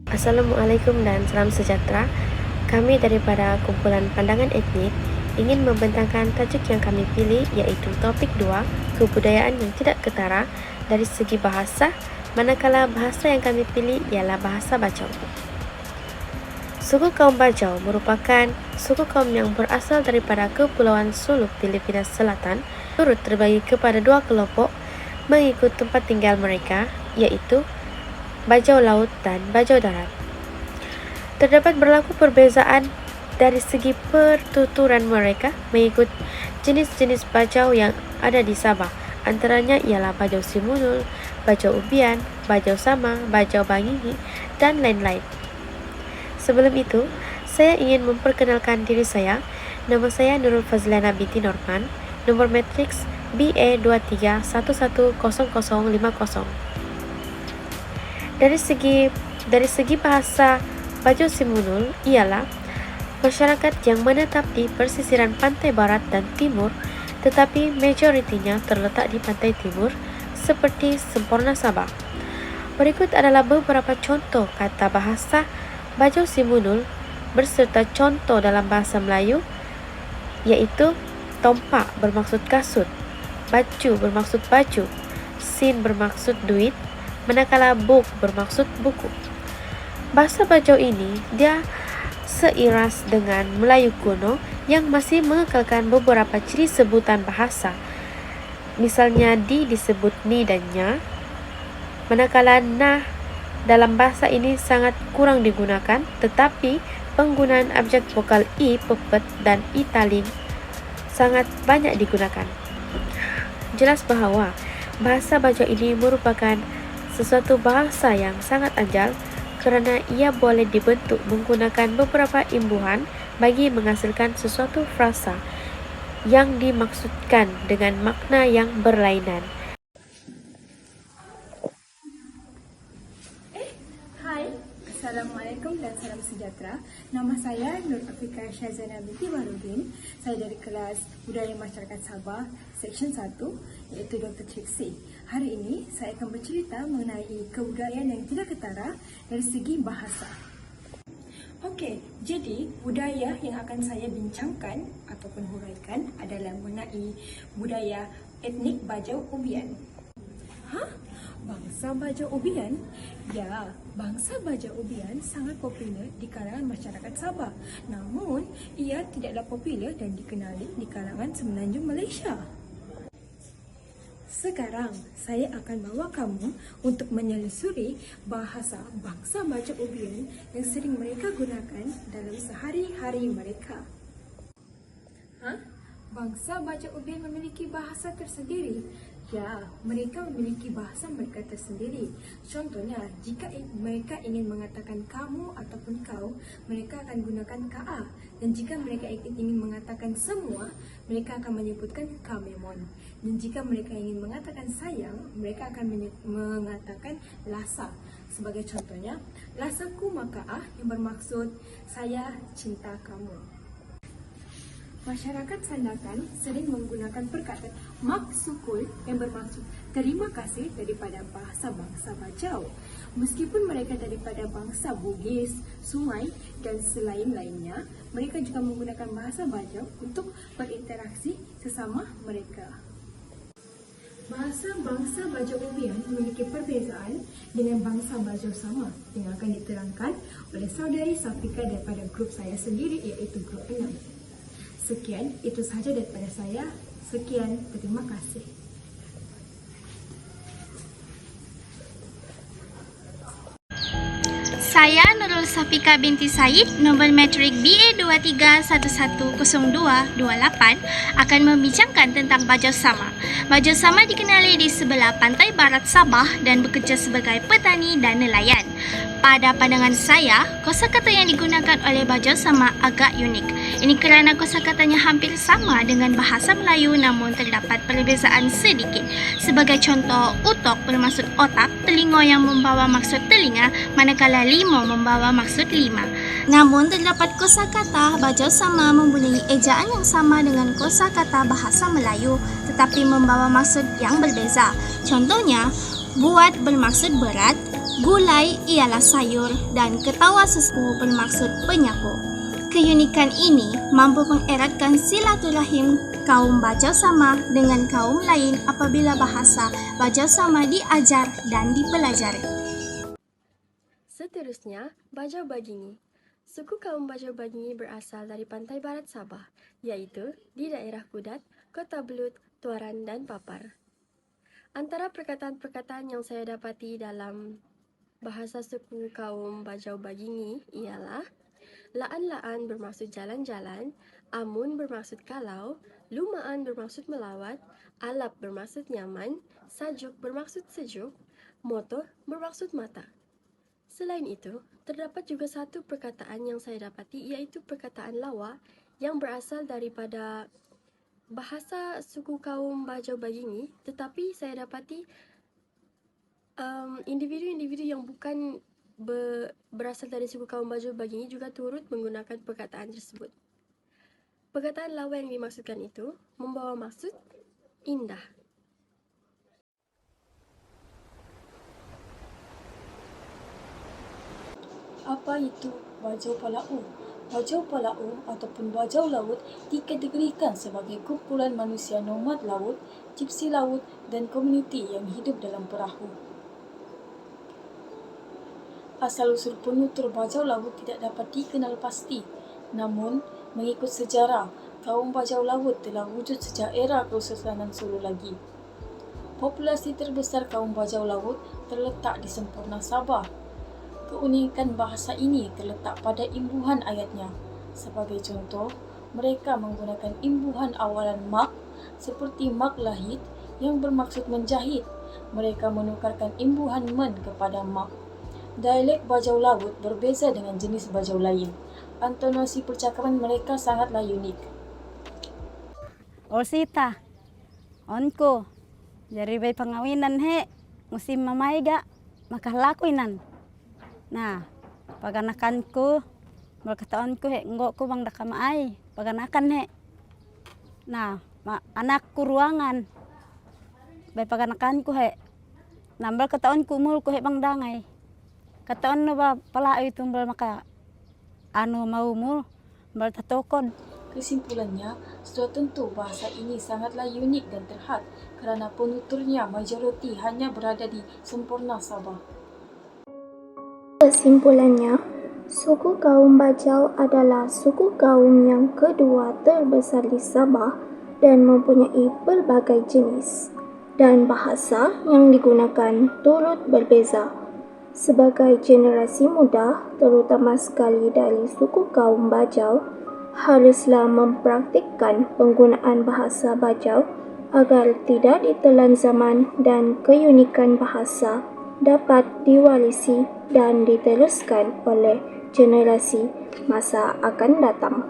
Assalamualaikum dan salam sejahtera. Kami daripada kumpulan pandangan etnik ingin membentangkan tajuk yang kami pilih, iaitu topik 2, kebudayaan yang tidak ketara dari segi bahasa, manakala bahasa yang kami pilih ialah bahasa Bajau. Suku kaum Bajau merupakan suku kaum yang berasal daripada Kepulauan Suluk, Filipina Selatan, turut terbagi kepada dua kelompok mengikut tempat tinggal mereka, iaitu Bajau Laut dan Bajau Darat. Terdapat berlaku perbezaan dari segi pertuturan mereka mengikut jenis-jenis Bajau yang ada di Sabah. Antaranya ialah Bajau Simunul, Bajau Ubian, Bajau Sama, Bajau Bangingi, dan lain-lain. Sebelum itu, saya ingin memperkenalkan diri saya. Nama saya Nurul Fazliana binti Norman, nomor matriks BA23110050. Dari segi bahasa, Bajau Simunul ialah masyarakat yang menetap di persisiran pantai barat dan timur, tetapi majoritinya terletak di pantai timur seperti sempurna Sabah. Berikut adalah beberapa contoh kata bahasa Bajau Simunul berserta contoh dalam bahasa Melayu, iaitu tompak bermaksud kasut, baju bermaksud baju, sin bermaksud duit, manakala buk bermaksud buku. Bahasa Bajau ini dia seiras dengan Melayu kuno yang masih mengekalkan beberapa ciri sebutan bahasa. Misalnya di disebut ni dan nya, manakala nah dalam bahasa ini sangat kurang digunakan, tetapi penggunaan abjad vokal i, pepet, dan i taling sangat banyak digunakan. Jelas bahawa bahasa Bajau ini merupakan sesuatu bahasa yang sangat ajal kerana ia boleh dibentuk menggunakan beberapa imbuhan bagi menghasilkan sesuatu frasa yang dimaksudkan dengan makna yang berlainan. Hai, Assalamualaikum dan salam sejahtera. Nama saya Nur Afrika Syazana binti Baharudin. Saya dari kelas Budaya Masyarakat Sabah, Seksyen 1, iaitu Dr. Triksi. Hari ini saya akan bercerita mengenai kebudayaan yang tidak ketara dari segi bahasa. Okey, jadi budaya yang akan saya bincangkan ataupun huraikan adalah mengenai budaya etnik Bajau Ubian. Bangsa Bajau Ubian? Ya, bangsa Bajau Ubian sangat popular di kalangan masyarakat Sabah. Namun, ia tidaklah popular dan dikenali di kalangan semenanjung Malaysia. Sekarang, saya akan bawa kamu untuk menelusuri bahasa bangsa Bajau Ubian yang sering mereka gunakan dalam sehari-hari mereka. Bangsa Bajau Ubian memiliki bahasa tersendiri. Ya, mereka memiliki bahasa mereka tersendiri. Contohnya, jika mereka ingin mengatakan kamu ataupun kau, mereka akan gunakan ka. Dan jika mereka ingin mengatakan semua, mereka akan menyebutkan kamemon. Dan jika mereka ingin mengatakan sayang, mereka akan mengatakan lasa. Sebagai contohnya, lasaku makaah yang bermaksud saya cinta kamu. Masyarakat Sandakan sering menggunakan perkataan mak sukul yang bermaksud terima kasih daripada bangsa Bajau. Meskipun mereka daripada bangsa Bugis, Sungai dan selain-lainnya, mereka juga menggunakan bahasa Bajau untuk berinteraksi sesama mereka. Bahasa bangsa Bajau Ubian memiliki perbezaan dengan bangsa Bajau Sama yang akan diterangkan oleh saudari Safika daripada grup saya sendiri, iaitu grup 6. Sekian, itu sahaja daripada saya. Sekian, terima kasih. Saya Nurul Safika binti Said, nombor matrik BA23110228 akan membincangkan tentang Bajau Sama. Bajau Sama dikenali di sebelah pantai barat Sabah dan bekerja sebagai petani dan nelayan. Pada pandangan saya, kosakata yang digunakan oleh Bajau Sama agak unik. Ini kerana kosakatanya hampir sama dengan bahasa Melayu namun terdapat perbezaan sedikit. Sebagai contoh, utok bermaksud otak, telingo yang membawa maksud telinga, manakala limo membawa maksud lima. Namun terdapat kosakata Bajau Sama mempunyai ejaan yang sama dengan kosakata bahasa Melayu tetapi membawa maksud yang berbeza. Contohnya, buat bermaksud berat, Gulai ialah sayur dan ketawa susu bermaksud penyapu. Keunikan ini mampu mengeratkan silaturahim kaum Bajau Sama dengan kaum lain apabila bahasa Bajau Sama diajar dan dipelajari. Seterusnya, Bajau Bagingi. Suku kaum Bajau Bagingi berasal dari pantai barat Sabah, iaitu di daerah Kudat, Kota Belud, Tuaran dan Papar. Antara perkataan-perkataan yang saya dapati dalam bahasa suku kaum Bajau Bagingi ialah laan-laan bermaksud jalan-jalan, amun bermaksud kalau, lumaan bermaksud melawat, alap bermaksud nyaman, sajuk bermaksud sejuk, motor bermaksud mata. Selain itu, terdapat juga satu perkataan yang saya dapati iaitu perkataan lawa yang berasal daripada bahasa suku kaum Bajau Bagingi, tetapi saya dapati individu-individu yang bukan berasal dari suku kaum Bajau Bagingi juga turut menggunakan perkataan tersebut. Perkataan lawa yang dimaksudkan itu membawa maksud indah. Apa itu Bajau Palau? Bajau Palau ataupun Bajau Laut dikategorikan sebagai kumpulan manusia nomad laut, gypsy laut dan komuniti yang hidup dalam perahu. Asal-usul penutur Bajau Laut tidak dapat dikenal pasti. Namun, mengikut sejarah, kaum Bajau Laut telah wujud sejak era Kesultanan Sulu lagi. Populasi terbesar kaum Bajau Laut terletak di sempurna Sabah. Keunikan bahasa ini terletak pada imbuhan ayatnya. Sebagai contoh, mereka menggunakan imbuhan awalan mak seperti mak lahid yang bermaksud menjahit. Mereka menukarkan imbuhan men kepada mak. Dialek Bajau Laut berbeza dengan jenis Bajau lain. Intonasi percakapan mereka sangatlah unik. Sita, onko, dari bayi pengawinan musim mamai ga, maka lakuinan. Nah, paganakanku, berkataanku ngok ko bang dakamaay, paganakan Nah, anakku ruangan, bayi paganakanku nambal kataonku mulku bang dangay. Kataon na ba pala itu maka mau mul bertatokon. Kesimpulannya, sudah tentu bahasa ini sangatlah unik dan terhad kerana penuturnya majoriti hanya berada di sempurna Sabah. Kesimpulannya, suku kaum Bajau adalah suku kaum yang kedua terbesar di Sabah dan mempunyai berbagai jenis dan bahasa yang digunakan turut berbeza. Sebagai generasi muda, terutama sekali dari suku kaum Bajau, haruslah mempraktikkan penggunaan bahasa Bajau agar tidak ditelan zaman dan keunikan bahasa dapat diwarisi dan diteruskan oleh generasi masa akan datang.